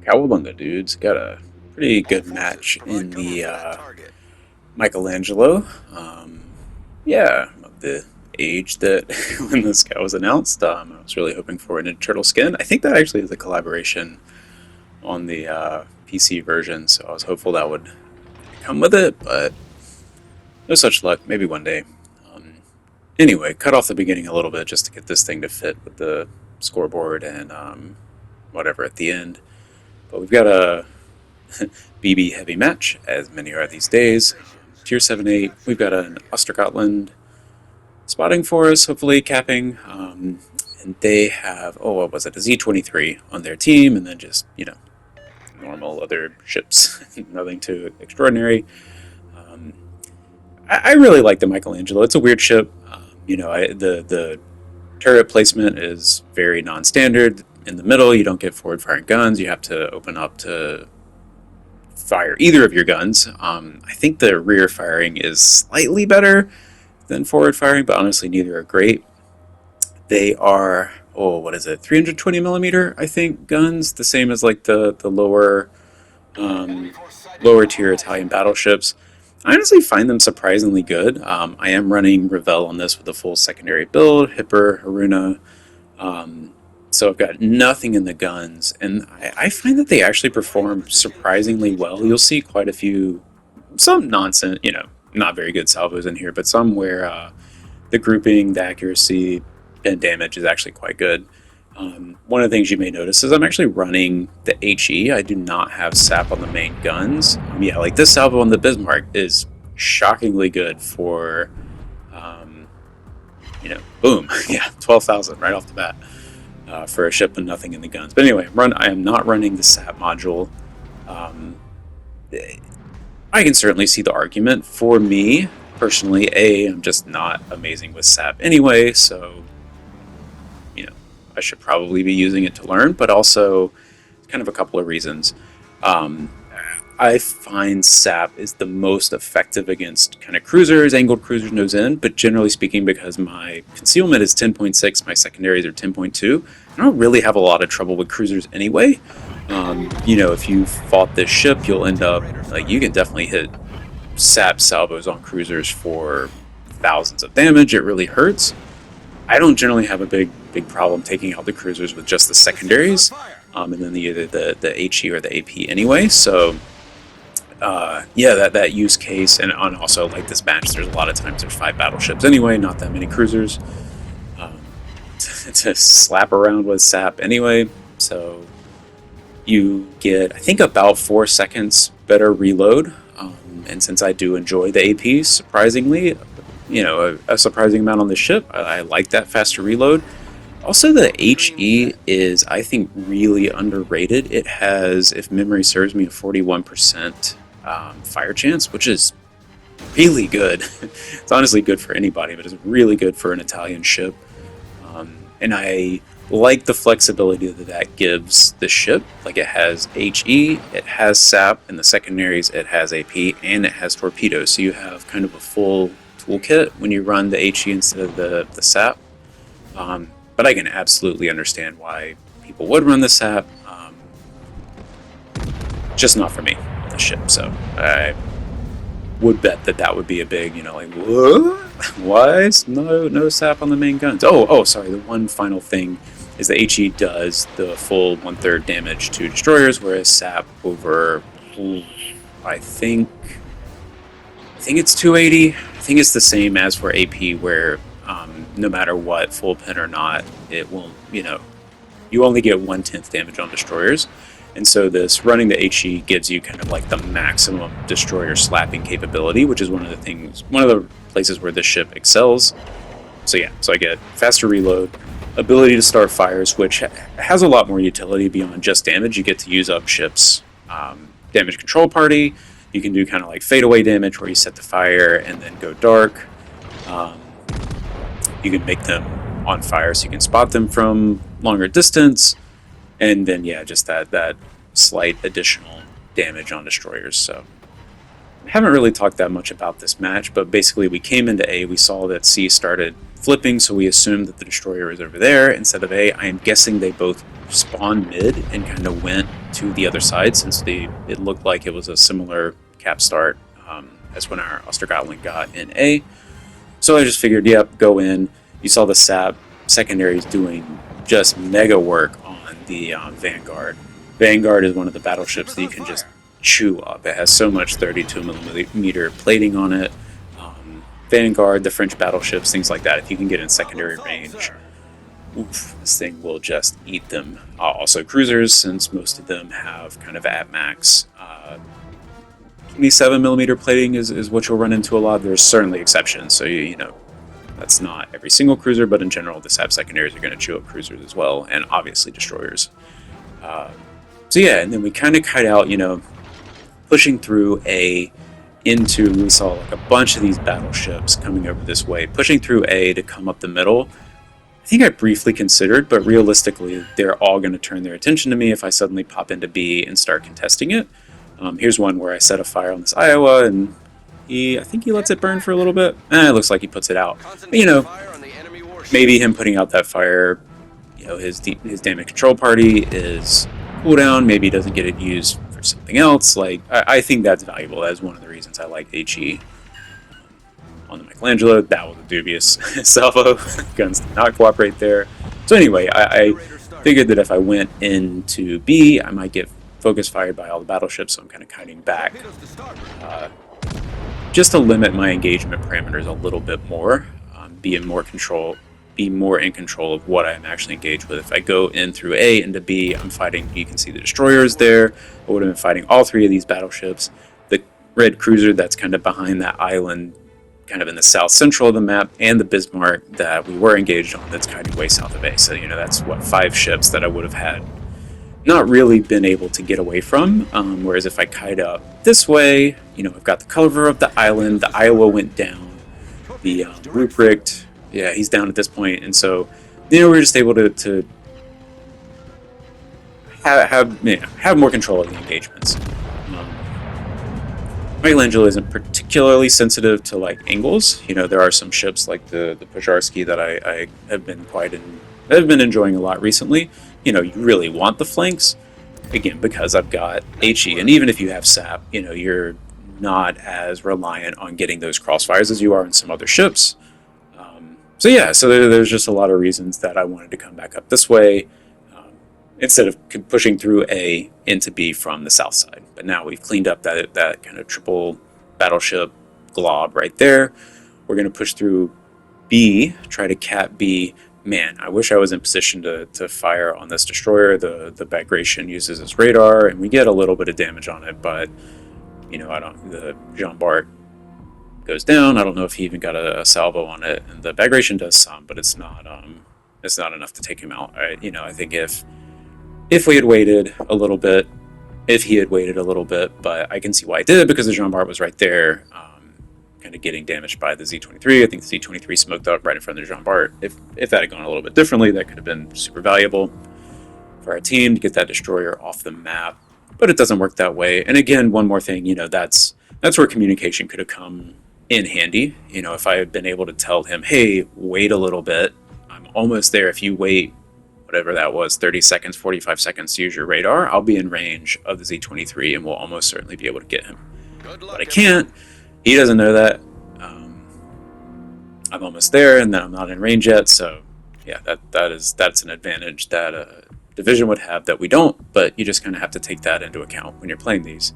Cowabunga dudes got a pretty good match in the Michelangelo. Yeah, of the age that when this guy was announced, I was really hoping for a Ninja Turtle skin. I think that actually is a collaboration on the PC version, so I was hopeful that would come with it, but no such luck. Maybe one day. Um, anyway, cut off the beginning a little bit just to get this thing to fit with the scoreboard and whatever at the end. But we've got a BB heavy match, as many are these days. Tier 7-8, we've got an Ostergotland spotting for us, hopefully capping. And they have, oh, what was it, a Z-23 on their team, and then just, normal other ships. Nothing too extraordinary. Um, I really like the Michelangelo. It's a weird ship. The turret placement is very non-standard. In the middle, you don't get forward firing guns. You have to open up to fire either of your guns. I think the rear firing is slightly better than forward firing, but honestly, neither are great. They are, oh, what is it, 320 millimeter, I think, guns, the same as like the lower tier Italian battleships. I honestly find them surprisingly good. I am running Revell on this with a full secondary build, Hipper, Haruna. So I've got nothing in the guns, and I find that they actually perform surprisingly well. You'll see quite a few, some nonsense, not very good salvos in here, but some where the grouping, the accuracy, and damage is actually quite good. One of the things you may notice is I'm actually running the HE. I do not have SAP on the main guns. Yeah, like this salvo on the Bismarck is shockingly good for, boom, yeah, 12,000 right off the bat. For a ship and nothing in the guns. But anyway, I am not running the SAP module. I can certainly see the argument. For me, personally, I'm just not amazing with SAP anyway, so, I should probably be using it to learn, but also kind of a couple of reasons. I find SAP is the most effective against kind of cruisers, angled cruisers nose in, but generally speaking, because my concealment is 10.6, my secondaries are 10.2, I don't really have a lot of trouble with cruisers anyway. If you fought this ship, you'll end up, like, you can definitely hit SAP salvos on cruisers for thousands of damage. It really hurts. I don't generally have a big problem taking out the cruisers with just the secondaries, and then either the HE or the AP anyway, so... that use case, and also like this match, there's a lot of times there's 5 battleships anyway, not that many cruisers to slap around with SAP anyway. So you get, I think, about 4 seconds better reload, and since I do enjoy the APs, surprisingly, a surprising amount on the ship, I like that faster reload. Also, the HE is, I think, really underrated. It has, if memory serves me, a 41% fire chance, which is really good. It's honestly good for anybody, but it's really good for an Italian ship. And I like the flexibility that gives the ship. Like, it has HE, it has SAP, and the secondaries it has AP, and it has torpedoes. So you have kind of a full toolkit when you run the HE instead of the SAP. But I can absolutely understand why people would run the SAP. Just not for me, the ship. So I would bet that would be a big, like, what? Why is no SAP on the main guns? Oh, sorry. The one final thing is the HE does the full 1/3 damage to destroyers, whereas SAP over, I think it's 280. I think it's the same as for AP, where no matter what, full pin or not, it won't, you only get 1/10 damage on destroyers. And so this running the HE gives you kind of like the maximum destroyer slapping capability, which is one of the places where this ship excels. So yeah, so I get faster reload, ability to start fires, which has a lot more utility beyond just damage. You get to use up ships' damage control party. You can do kind of like fadeaway damage where you set the fire and then go dark. You can make them on fire so you can spot them from longer distance. And then, yeah, just that slight additional damage on destroyers. So I haven't really talked that much about this match, but basically we came into A, we saw that C started flipping, so we assumed that the destroyer is over there instead of A. I am guessing they both spawned mid and kind of went to the other side, since it looked like it was a similar cap start as when our Ostergatling got in A. So I just figured, yep, go in. You saw the SAP secondaries doing just mega work on the Vanguard. Vanguard is one of the battleships that you can just chew up. It has so much 32 millimeter plating on it. Vanguard, the French battleships, things like that. If you can get in secondary range, oof, this thing will just eat them. Also cruisers, since most of them have kind of at max 27 millimeter plating is what you'll run into a lot. There's certainly exceptions, so you know that's not every single cruiser, but in general, the SAP secondaries are going to chew up cruisers as well, and obviously destroyers. So yeah, and then we kind of kite out, pushing through we saw like a bunch of these battleships coming over this way, pushing through A to come up the middle. I think I briefly considered, but realistically, they're all going to turn their attention to me if I suddenly pop into B and start contesting it. Here's one where I set a fire on this Iowa, and I think he lets it burn for a little bit. It looks like he puts it out. But, maybe him putting out that fire, his damage control party is cooldown. Maybe he doesn't get it used for something else. Like, I think that's valuable. That's one of the reasons I like HE on the Michelangelo. That was a dubious salvo. Guns did not cooperate there. So anyway, I figured that if I went into B, I might get focus fired by all the battleships, so I'm kind of kiting back. Just to limit my engagement parameters a little bit more, be more in control of what I'm actually engaged with. If I go in through A into B, I'm fighting, you can see the destroyers there. I would have been fighting all three of these battleships. The red cruiser that's kind of behind that island, kind of in the south central of the map, and the Bismarck that we were engaged on that's kind of way south of A. So, that's 5 ships that I would have had not really been able to get away from. Whereas if I kite up this way, I've got the cover of the island. The Iowa went down. The Ruprecht, yeah, he's down at this point, and so we're just able to have more control of the engagements. Michelangelo isn't particularly sensitive to like angles. There are some ships like the Pozharsky that I have been enjoying a lot recently. You really want the flanks, again, because I've got HE, and even if you have SAP, you're not as reliant on getting those crossfires as you are in some other ships. So there's just a lot of reasons that I wanted to come back up this way instead of pushing through A into B from the south side. But now we've cleaned up that kind of triple battleship glob right there. We're going to push through B, try to cap B. Man, I wish I was in position to fire on this destroyer. The Bagration uses its radar, and we get a little bit of damage on it, but the Jean Bart goes down. I don't know if he even got a salvo on it, and the Bagration does some, but it's not enough to take him out. I think if we had waited a little bit, if he had waited a little bit, but I can see why he did, because the Jean Bart was right there, kind of getting damaged by the Z-23. I think the Z-23 smoked up right in front of the Jean Bart. If that had gone a little bit differently, that could have been super valuable for our team to get that destroyer off the map. But it doesn't work that way. And again, one more thing, that's where communication could have come in handy. If I had been able to tell him, hey, wait a little bit, I'm almost there. If you wait, whatever that was, 30 seconds, 45 seconds to use your radar, I'll be in range of the Z-23 and we'll almost certainly be able to get him. But I can't. He doesn't know that. I'm almost there, and then I'm not in range yet. So, yeah, that's an advantage that a division would have that we don't. But you just kind of have to take that into account when you're playing these.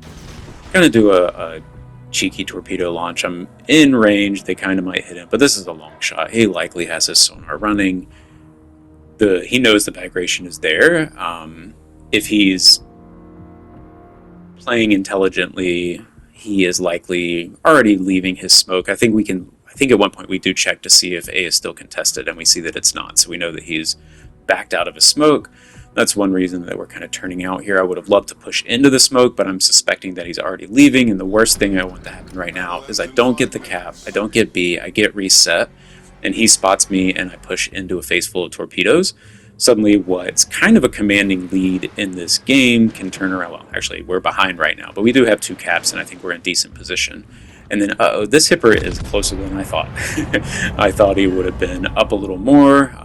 Kind of do a cheeky torpedo launch. I'm in range. They kind of might hit him, but this is a long shot. He likely has his sonar running. He knows the Bagration is there. If he's playing intelligently, he is likely already leaving his smoke. I think at one point we do check to see if A is still contested, and we see that it's not. So we know that he's backed out of his smoke. That's one reason that we're kind of turning out here. I would have loved to push into the smoke, but I'm suspecting that he's already leaving, and the worst thing I want to happen right now is I don't get the cap, I don't get B, I get reset, and he spots me, and I push into a face full of torpedoes. Suddenly what's kind of a commanding lead in this game can turn around. Well, actually, we're behind right now, but we do have 2 caps, and I think we're in decent position. And then, uh-oh, this hipper is closer than I thought. I thought he would have been up a little more,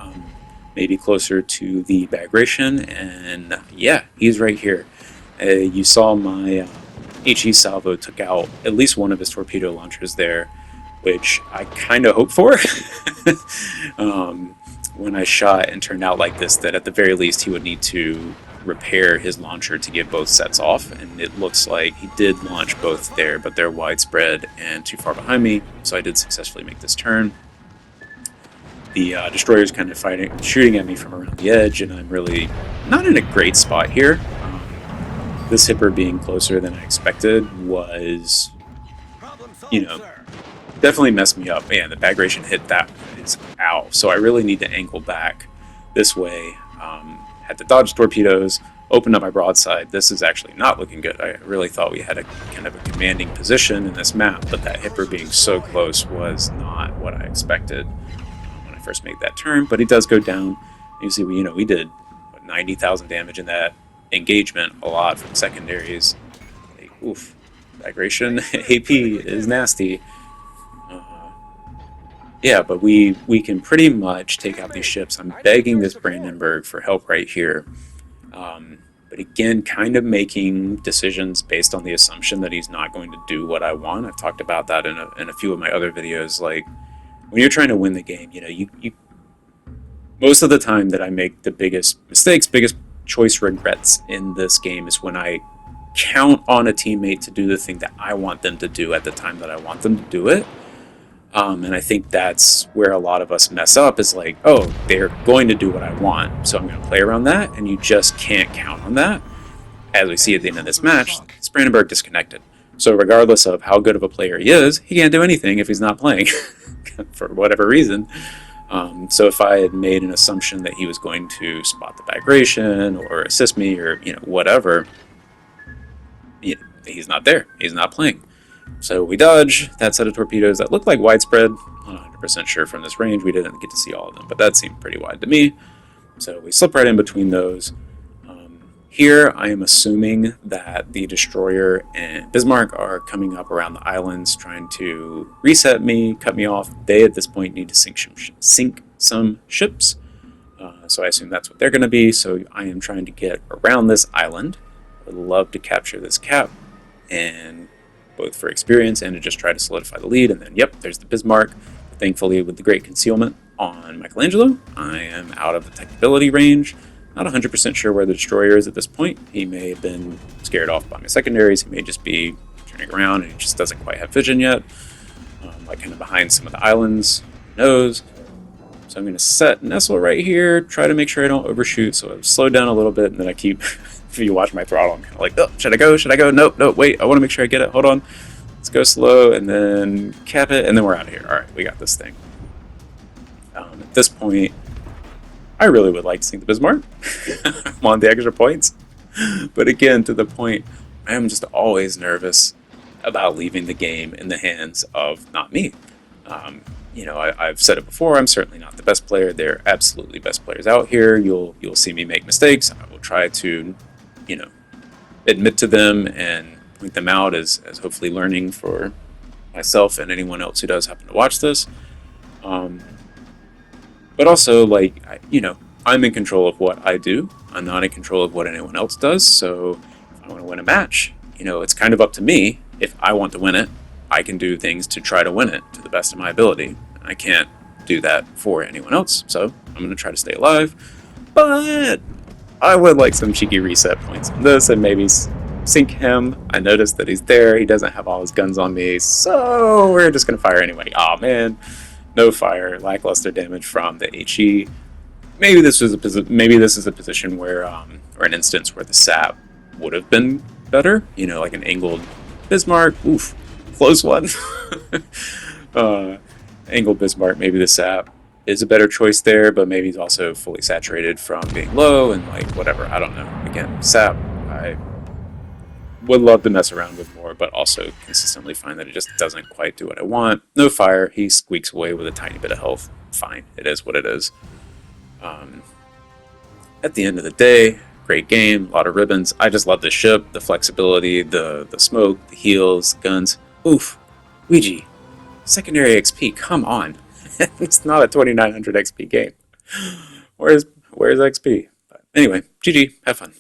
maybe closer to the Bagration, and yeah, he's right here. You saw my HE salvo took out at least one of his torpedo launchers there, which I kind of hoped for. When I shot and turned out like this, that at the very least he would need to repair his launcher to get both sets off, and it looks like he did launch both there, but they're widespread and too far behind me, so I did successfully make this turn. The destroyer's kind of shooting at me from around the edge, and I'm really not in a great spot here. This hipper being closer than I expected was, definitely messed me up. Man, the Bagration hit that is out, so I really need to angle back this way. Had to dodge torpedoes, open up my broadside. This is actually not looking good. I really thought we had a kind of a commanding position in this map, but that hipper being so close was not what I expected when I first made that turn. But he does go down. You see, we did 90,000 damage in that engagement, a lot from secondaries. Like, oof, Bagration AP is nasty. Yeah, but we can pretty much take out these ships. I'm begging this Brandenburg for help right here. But again, kind of making decisions based on the assumption that he's not going to do what I want. I've talked about that in a few of my other videos. Like, when you're trying to win the game, you most of the time that I make the biggest mistakes, biggest choice regrets in this game is when I count on a teammate to do the thing that I want them to do at the time that I want them to do it. And I think that's where a lot of us mess up, is like, oh, they're going to do what I want, so I'm going to play around that, and you just can't count on that. As we see at the end of this match, Brandenburg disconnected. So regardless of how good of a player he is, he can't do anything if he's not playing, for whatever reason. So if I had made an assumption that he was going to spot the Bagration or assist me or whatever, he's not there. He's not playing. So we dodge that set of torpedoes that looked like widespread. I'm not 100% sure from this range. We didn't get to see all of them, but that seemed pretty wide to me. So we slip right in between those. Here, I am assuming that the destroyer and Bismarck are coming up around the islands, trying to reset me, cut me off. They, at this point, need to sink some ships. So I assume that's what they're going to be. So I am trying to get around this island. I would love to capture this cap, and both for experience and to just try to solidify the lead. And then, yep, there's the Bismarck. Thankfully, with the great concealment on Michelangelo, I am out of the technicability range. Not 100% sure where the destroyer is at this point. He may have been scared off by my secondaries. He may just be turning around and he just doesn't quite have vision yet. Like kind of behind some of the islands. Who knows? So I'm going to set Nestle right here, try to make sure I don't overshoot. So I've slowed down a little bit, and then I keep, if you watch my throttle, I'm kind of like, oh, should I go? Should I go? Nope, wait, I want to make sure I get it. Hold on. Let's go slow and then cap it, and then we're out of here. All right, we got this thing. At this point, I really would like to sink the Bismarck. I'm on the extra points. But again, to the point, I am just always nervous about leaving the game in the hands of not me. I've said it before, I'm certainly not the best player. There are absolutely best players out here. You'll see me make mistakes. I will try to, admit to them and point them out as hopefully learning for myself and anyone else who does happen to watch this. But also, I'm in control of what I do. I'm not in control of what anyone else does. So if I want to win a match, it's kind of up to me. If I want to win it, I can do things to try to win it to the best of my ability. I can't do that for anyone else. So I'm going to try to stay alive. But I would like some cheeky reset points on this and maybe sink him. I noticed that he's there. He doesn't have all his guns on me. So we're just going to fire anyway. Oh, man. No fire, lackluster damage from the HE. Maybe this is a position where, or an instance where the sap would have been better. Like an angled Bismarck. Oof, close one. Angled Bismarck. Maybe the sap is a better choice there, but maybe he's also fully saturated from being low and whatever. I don't know. Again, sap. I would love to mess around with more, but also consistently find that it just doesn't quite do what I want. No fire. He squeaks away with a tiny bit of health. Fine. It is what it is. At the end of the day, great game. A lot of ribbons. I just love the ship, the flexibility, the smoke, the heals, guns. Oof. Ouija, secondary XP, come on. It's not a 2900 XP game. Where's XP? But anyway, GG, have fun.